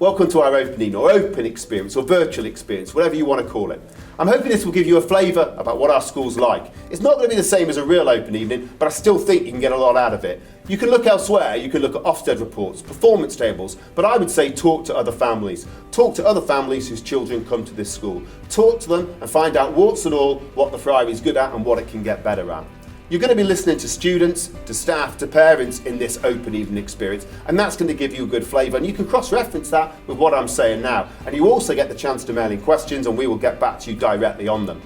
Welcome to our opening or open experience or virtual experience, whatever you want to call it. I'm hoping this will give you a flavour about what our school's like. It's not going to be the same as a real open evening, but I still think you can get a lot out of it. You can look elsewhere, you can look at Ofsted reports, performance tables, but I would say talk to other families. Talk to other families whose children come to this school. Talk to them and find out warts and all what the Friary is good at and what it can get better at. You're going to be listening to students, to staff, to parents in this open evening experience, and that's going to give you a good flavour, and you can cross-reference that with what I'm saying now. And you also get the chance to mail in questions, and we will get back to you directly on them.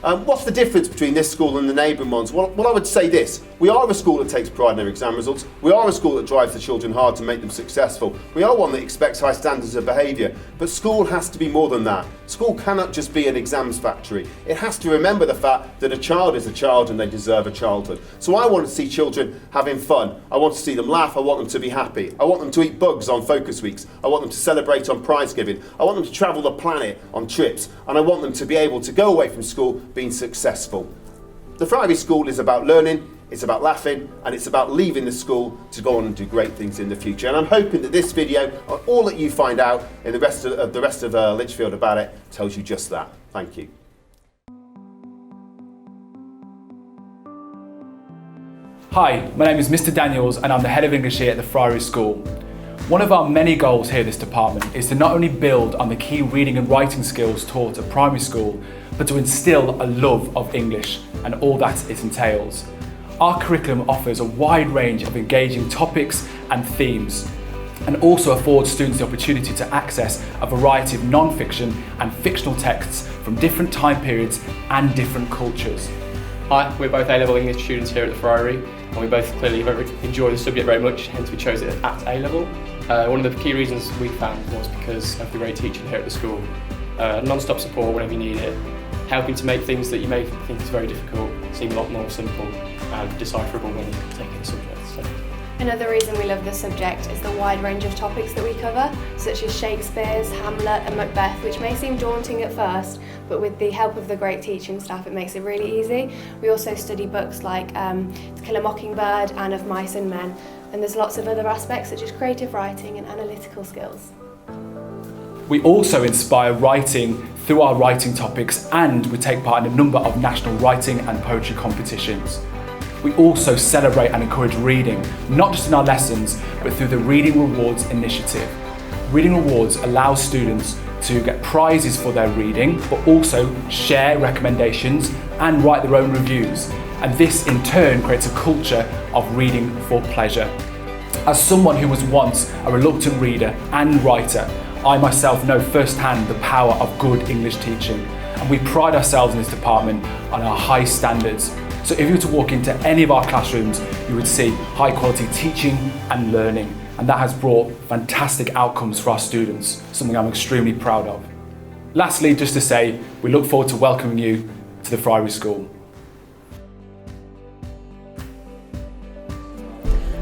What's the difference between this school and the neighbouring ones? Well, I would say this. We are a school that takes pride in their exam results. We are a school that drives the children hard to make them successful. We are one that expects high standards of behaviour. But school has to be more than that. School cannot just be an exams factory. It has to remember the fact that a child is a child and they deserve a childhood. So I want to see children having fun. I want to see them laugh. I want them to be happy. I want them to eat bugs on focus weeks. I want them to celebrate on prize giving. I want them to travel the planet on trips. And I want them to be able to go away from school being successful. The Friary School is about learning, it's about laughing, and it's about leaving the school to go on and do great things in the future. And I'm hoping that this video, and all that you find out in the rest of Lichfield about it, tells you just that. Thank you. Hi, my name is Mr. Daniels and I'm the Head of English here at the Friary School. One of our many goals here at this department is to not only build on the key reading and writing skills taught at primary school, but to instill a love of English and all that it entails. Our curriculum offers a wide range of engaging topics and themes, and also affords students the opportunity to access a variety of non-fiction and fictional texts from different time periods and different cultures. Hi, we're both A-level English students here at the Friary, and we both clearly enjoy the subject very much, hence we chose it at A-level. One of the key reasons we found was because of the great teaching here at the school. Non-stop support whenever you need it, helping to make things that you may think is very difficult seem a lot more simple and decipherable when you're taking the subject. So. Another reason we love the subject is the wide range of topics that we cover, such as Shakespeare's Hamlet and Macbeth, which may seem daunting at first, but with the help of the great teaching staff it makes it really easy. We also study books like To Kill a Mockingbird and Of Mice and Men, and there's lots of other aspects such as creative writing and analytical skills. We also inspire writing through our writing topics, and we take part in a number of national writing and poetry competitions. We also celebrate and encourage reading, not just in our lessons, but through the Reading Rewards initiative. Reading Rewards allows students to get prizes for their reading, but also share recommendations and write their own reviews. And this in turn creates a culture of reading for pleasure. As someone who was once a reluctant reader and writer, I myself know firsthand the power of good English teaching, and we pride ourselves in this department on our high standards. So if you were to walk into any of our classrooms, you would see high quality teaching and learning, and that has brought fantastic outcomes for our students, something I'm extremely proud of. Lastly, just to say, we look forward to welcoming you to the Friary School.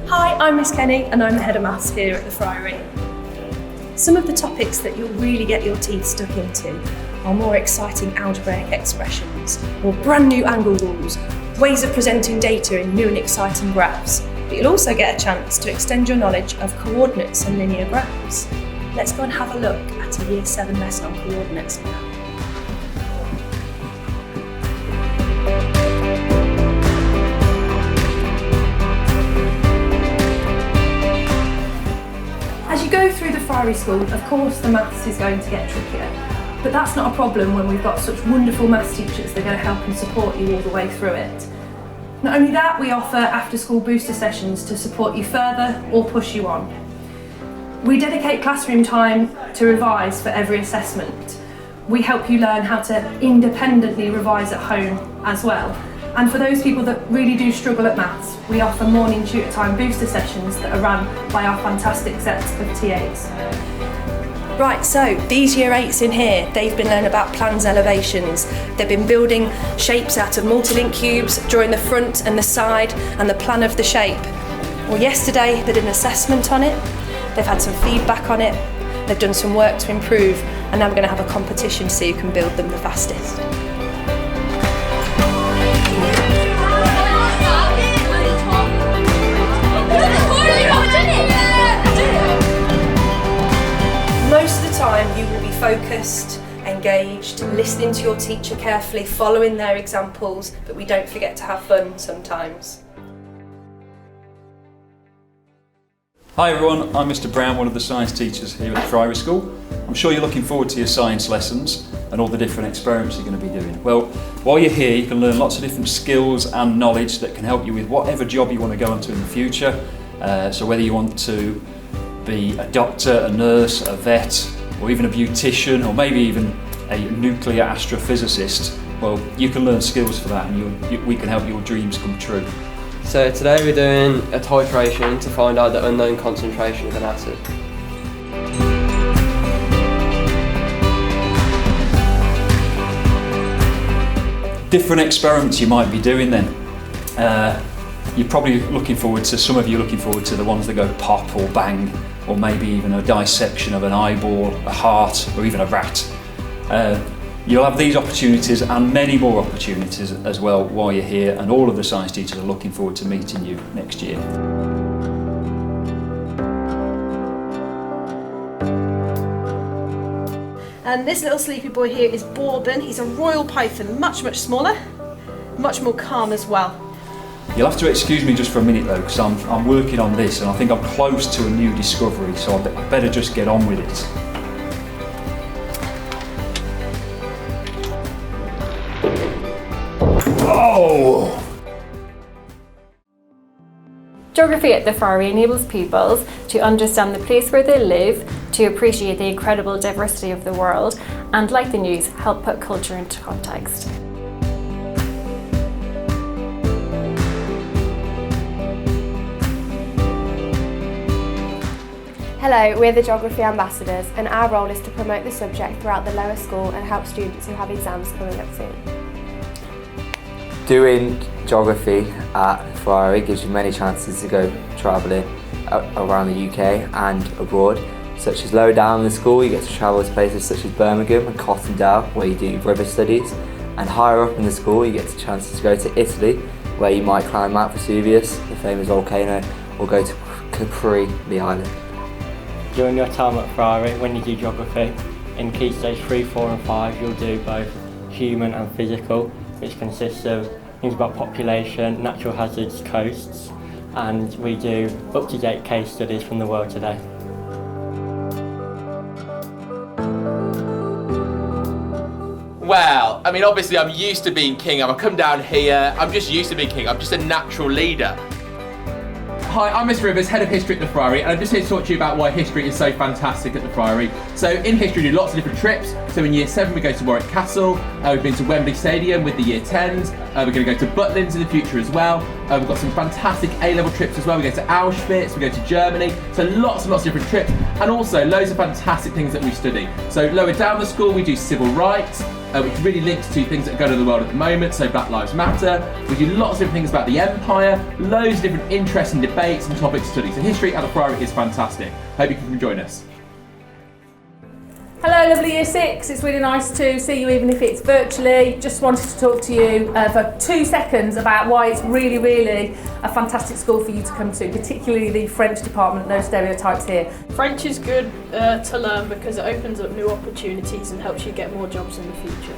Hi, I'm Miss Kenny and I'm the Head of Maths here at the Friary. Some of the topics that you'll really get your teeth stuck into are more exciting algebraic expressions, or brand new angle rules, ways of presenting data in new and exciting graphs. But you'll also get a chance to extend your knowledge of coordinates and linear graphs. Let's go and have a look at a Year 7 lesson on coordinates now. As you go through the Friary School, of course the maths is going to get trickier. But that's not a problem when we've got such wonderful maths teachers that are going to help and support you all the way through it. Not only that, we offer after-school booster sessions to support you further or push you on. We dedicate classroom time to revise for every assessment. We help you learn how to independently revise at home as well. And for those people that really do struggle at maths, we offer morning tutor time booster sessions that are run by our fantastic sets of TAs. Right, so these Year 8s in here, they've been learning about plans elevations. They've been building shapes out of multi-link cubes, drawing the front and the side and the plan of the shape. Well, yesterday they did an assessment on it, they've had some feedback on it, they've done some work to improve, and now we're going to have a competition to see who can build them the fastest. focused, engaged, listening to your teacher carefully, following their examples, but we don't forget to have fun sometimes. Hi everyone, I'm Mr Brown, one of the science teachers here at Friary School. I'm sure you're looking forward to your science lessons and all the different experiments you're going to be doing. Well, while you're here you can learn lots of different skills and knowledge that can help you with whatever job you want to go into in the future. So whether you want to be a doctor, a nurse, a vet, or even a beautician, or maybe even a nuclear astrophysicist, well, you can learn skills for that and we can help your dreams come true. So today we're doing a titration to find out the unknown concentration of an acid. Different experiments you might be doing then. You're probably looking forward to, some of you are looking forward to the ones that go pop or bang, or maybe even a dissection of an eyeball, a heart, or even a rat. You'll have these opportunities and many more opportunities as well while you're here, and all of the science teachers are looking forward to meeting you next year. And this little sleepy boy here is Bourbon. He's a royal python, much smaller, much more calm as well. You'll have to excuse me just for a minute though, because I'm working on this and I think I'm close to a new discovery, so I better just get on with it. Oh! Geography at the Friary enables pupils to understand the place where they live, to appreciate the incredible diversity of the world, and like the news, help put culture into context. Hello, we're the Geography Ambassadors, and our role is to promote the subject throughout the lower school and help students who have exams coming up soon. Doing geography at Friary gives you many chances to go travelling around the UK and abroad, such as lower down in the school you get to travel to places such as Birmingham and Cottondale where you do river studies, and higher up in the school you get the chances to go to Italy where you might climb Mount Vesuvius, the famous volcano, or go to Capri, the island. During your time at Friary, when you do geography, in Key Stage 3, 4 and 5 you'll do both human and physical, which consists of things about population, natural hazards, coasts, and we do up-to-date case studies from the world today. Well, I mean, obviously I'm used to being king. I come down here, I'm just used to being king. I'm just a natural leader. Hi, I'm Miss Rivers, Head of History at the Friary, and I'm just here to talk to you about why history is so fantastic at the Friary. So in history we do lots of different trips. So in Year 7 we go to Warwick Castle, we've been to Wembley Stadium with the Year 10s, we're going to go to Butlins in the future as well. We've got some fantastic A-level trips as well. We go to Auschwitz, we go to Germany, so lots and lots of different trips, and also loads of fantastic things that we study. So lower down the school we do civil rights, which really links to things that are going on in the world at the moment, so Black Lives Matter. We do lots of different things about the Empire, loads of different interesting debates and topics to study. So history at the Friary is fantastic. Hope you can join us. Hello lovely Year 6, it's really nice to see you even if it's virtually. Just wanted to talk to you for 2 seconds about why it's really a fantastic school for you to come to, particularly the French department, no stereotypes here. French is good to learn because it opens up new opportunities and helps you get more jobs in the future.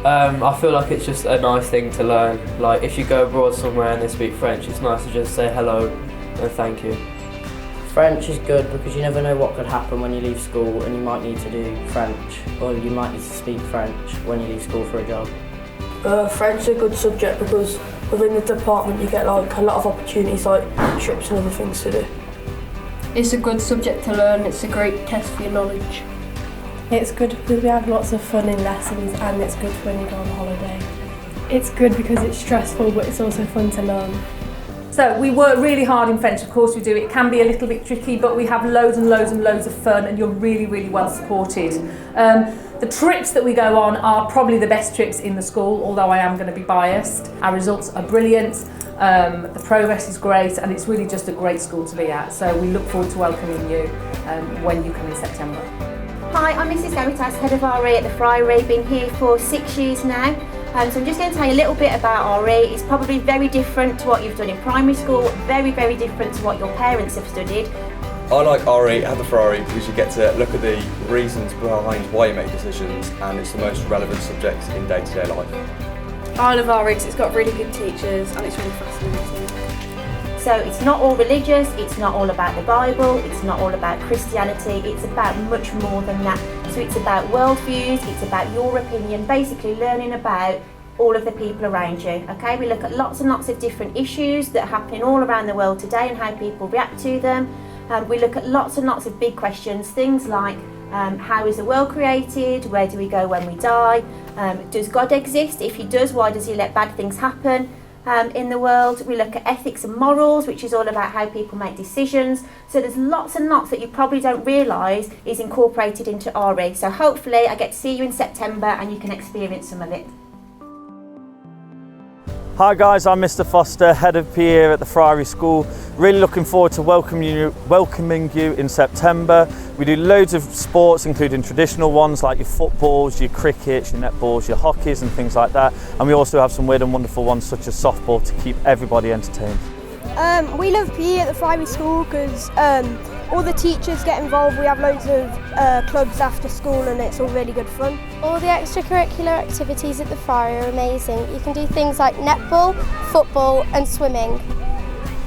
I feel like it's just a nice thing to learn. Like if you go abroad somewhere and they speak French, it's nice to just say hello and thank you. French is good because you never know what could happen when you leave school and you might need to do French, or you might need to speak French when you leave school for a job. French is a good subject because within the department you get like a lot of opportunities like trips and other things to do. It's a good subject to learn, it's a great test for your knowledge. It's good because we have lots of fun in lessons, and it's good when you go on holiday. It's good because it's stressful but it's also fun to learn. So we work really hard in French, of course we do. It can be a little bit tricky, but we have loads and loads of fun, and you're really well supported. The trips that we go on are probably the best trips in the school, although I am going to be biased. Our results are brilliant, the progress is great, and it's really just a great school to be at. So we look forward to welcoming you when you come in September. Hi, I'm Mrs Gamitas, Head of RE at the Friary, been here for 6 years now. So I'm just going to tell you a little bit about RE. It's probably very different to what you've done in primary school, very different to what your parents have studied. I like RE at the Friary because you get to look at the reasons behind why you make decisions, and it's the most relevant subject in day-to-day life. I love RE because it's got really good teachers and it's really fascinating. So it's not all religious, it's not all about the Bible, it's not all about Christianity, it's about much more than that. So it's about worldviews, it's about your opinion, basically learning about all of the people around you. Okay, we look at lots and lots of different issues that are happening all around the world today and how people react to them. We look at lots and lots of big questions, things like how is the world created, where do we go when we die, does God exist, if he does, why does he let bad things happen in the world. We look at ethics and morals, which is all about how people make decisions. So there's lots and lots that you probably don't realise is incorporated into RE. So hopefully I get to see you in September and you can experience some of it. Hi guys, I'm Mr Foster, Head of PE here at the Friary School. Really looking forward to welcoming you in September. We do loads of sports, including traditional ones like your footballs, your crickets, your netballs, your hockeys and things like that. And we also have some weird and wonderful ones such as softball to keep everybody entertained. We love PE at the Friary School because all the teachers get involved. We have loads of clubs after school and it's all really good fun. All the extracurricular activities at the Friary are amazing. You can do things like netball, football and swimming.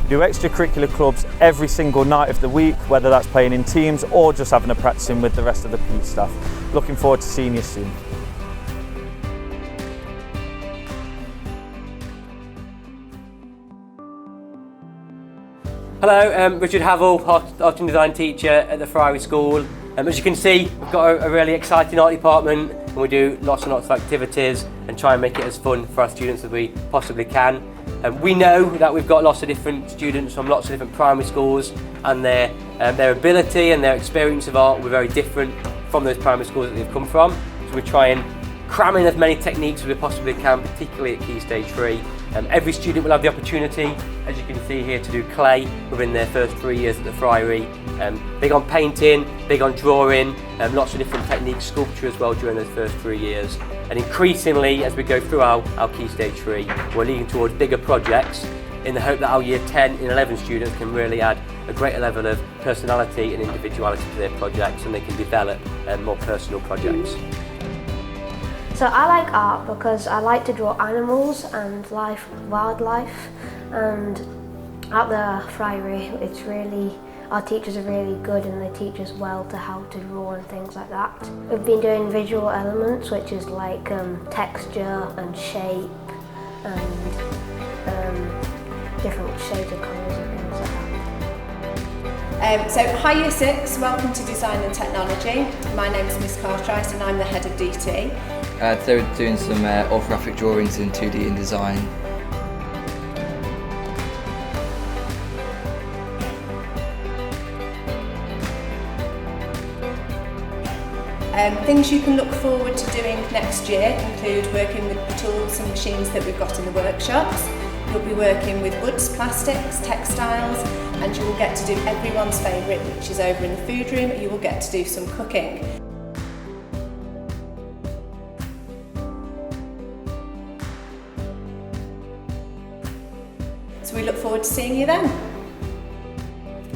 We do extracurricular clubs every single night of the week, whether that's playing in teams or just having a practicing with the rest of the PE staff. Looking forward to seeing you soon. Hello, Richard Havel, art and design teacher at the Friary School. As you can see, we've got a really exciting art department and we do lots and lots of activities and try and make it as fun for our students as we possibly can. We know that we've got lots of different students from lots of different primary schools and their ability and their experience of art were very different from those primary schools that they've come from. So we try and cram in as many techniques as we possibly can, particularly at Key Stage 3. Every student will have the opportunity, as you can see here, to do clay within their first 3 years at the Friary. Big on painting, big on drawing, lots of different techniques, sculpture as well during those first 3 years. And increasingly, as we go through our Key Stage 3, we're leading towards bigger projects in the hope that our year 10 and 11 students can really add a greater level of personality and individuality to their projects and they can develop more personal projects. So I like art because I like to draw animals and wildlife, and at the Friary our teachers are really good and they teach us well to how to draw and things like that. We've been doing visual elements, which is like texture and shape and different shades of colours and things like that. So hi Year 6, welcome to Design and Technology. My name is Miss Cartwright and I'm the Head of DT. Today we're doing some orthographic drawings in 2D InDesign. Things you can look forward to doing next year include working with the tools and machines that we've got in the workshops. You'll be working with woods, plastics, textiles, and you will get to do everyone's favourite, which is over in the food room. You will get to do some cooking. So we look forward to seeing you then.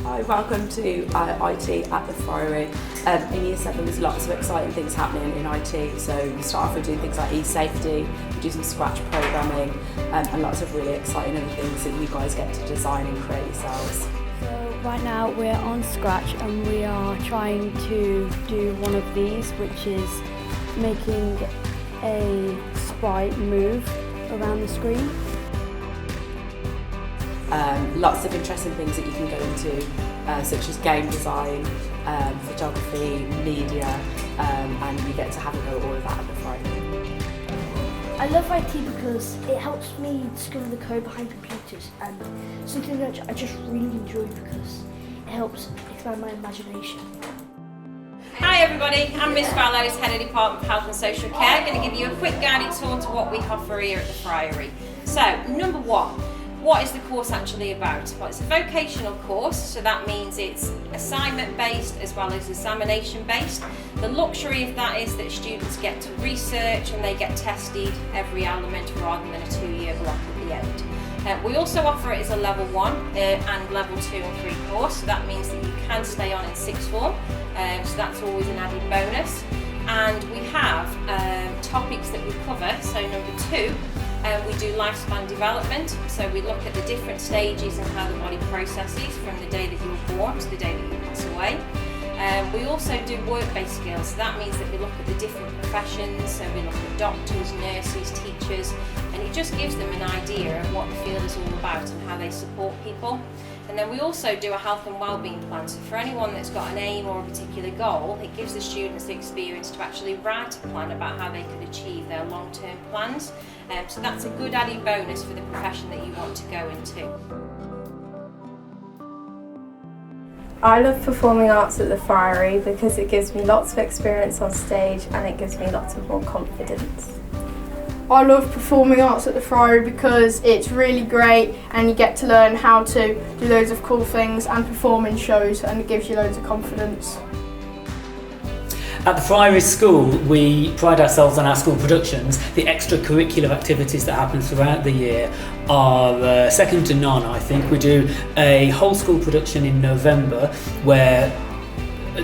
Hi, welcome to IT at the Friary. In Year 7 there's lots of exciting things happening in IT, so we start off with doing things like e-safety, we do some scratch programming and lots of really exciting other things that you guys get to design and create yourselves. So right now we're on Scratch and we are trying to do one of these, which is making a sprite move around the screen. Lots of interesting things that you can go into, such as game design, photography, media, and you get to have a go at all of that at the Friday. I love IT because it helps me discover the code behind computers, and something that I just really enjoy because it helps expand my imagination. Hi everybody, I'm Miss Fallows, Head of Department of Health and Social Care. I'm going to give you a quick guided tour to what we offer here at the Friary. So, number one, what is the course actually about? Well, it's a vocational course, so that means it's assignment based as well as examination based. The luxury of that is that students get to research and they get tested every element rather than a 2-year block at the end. We also offer it as a level 1 and level 2 and 3 course, so that means that you can stay on in sixth form, so that's always an added bonus. And we have topics that we cover, so number 2, we do lifespan development, so we look at the different stages and how the body processes from the day that you were born to the day that you pass away. We also do work-based skills, so that means that we look at the different professions, so we look at doctors, nurses, teachers, and it just gives them an idea of what the field is all about and how they support people. And then we also do a health and wellbeing plan, so for anyone that's got an aim or a particular goal, it gives the students the experience to actually write a plan about how they could achieve their long-term plans. So that's a good added bonus for the profession that you want to go into. I love performing arts at the Friary because it gives me lots of experience on stage and it gives me lots of more confidence. I love performing arts at the Friary because it's really great and you get to learn how to do loads of cool things and perform in shows, and it gives you loads of confidence. At the Friary School, we pride ourselves on our school productions. The extracurricular activities that happen throughout the year are second to none, I think. We do a whole school production in November where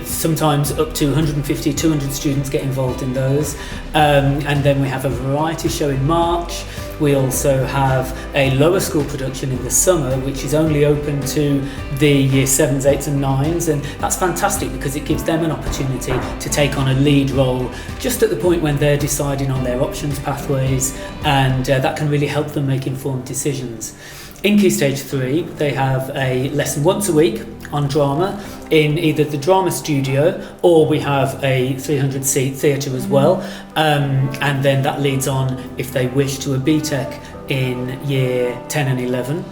sometimes up to 150, 200 students get involved in those. And then we have a variety show in March. We also have a lower school production in the summer, which is only open to the year 7s, 8s and 9s, and that's fantastic because it gives them an opportunity to take on a lead role just at the point when they're deciding on their options pathways, and that can really help them make informed decisions. In Key Stage 3, they have a lesson once a week on drama in either the drama studio, or we have a 300-seat theatre as well, and then that leads on, if they wish, to a BTEC in year 10 and 11.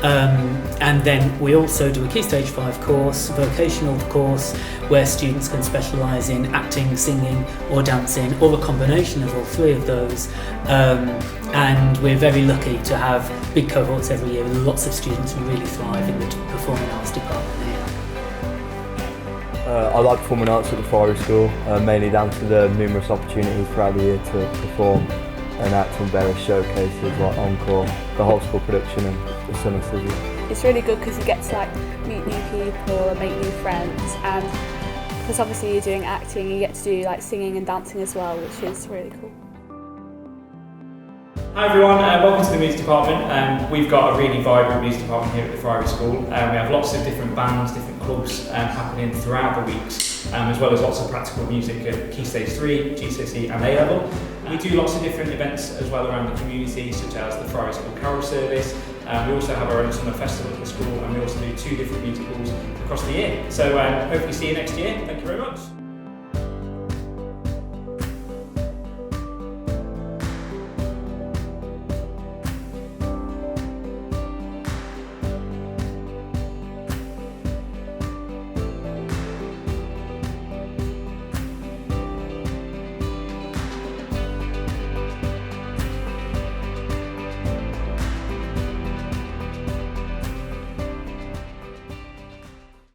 And then we also do a Key Stage 5 course, vocational course, where students can specialise in acting, singing or dancing, or a combination of all three of those. And we're very lucky to have big cohorts every year with lots of students who really thrive in the performing arts department here. I like performing arts at the Friary School, mainly down to the numerous opportunities throughout the year to perform and act in various showcases like Encore, the whole school production and the summer sizzle. It's really good because you get to meet new people and make new friends, and because obviously you're doing acting, you get to do singing and dancing as well, which is really cool. Hi everyone, welcome to the music department. We've got a really vibrant music department here at the Friary School. We have lots of different bands, different clubs happening throughout the weeks, as well as lots of practical music at Key Stage 3, GCSE and A-level. We do lots of different events as well around the community, such as the Friary School Carol Service. We also have our own summer festival at the school, and we also do 2 different musicals across the year. So hopefully see you next year. Thank you very much.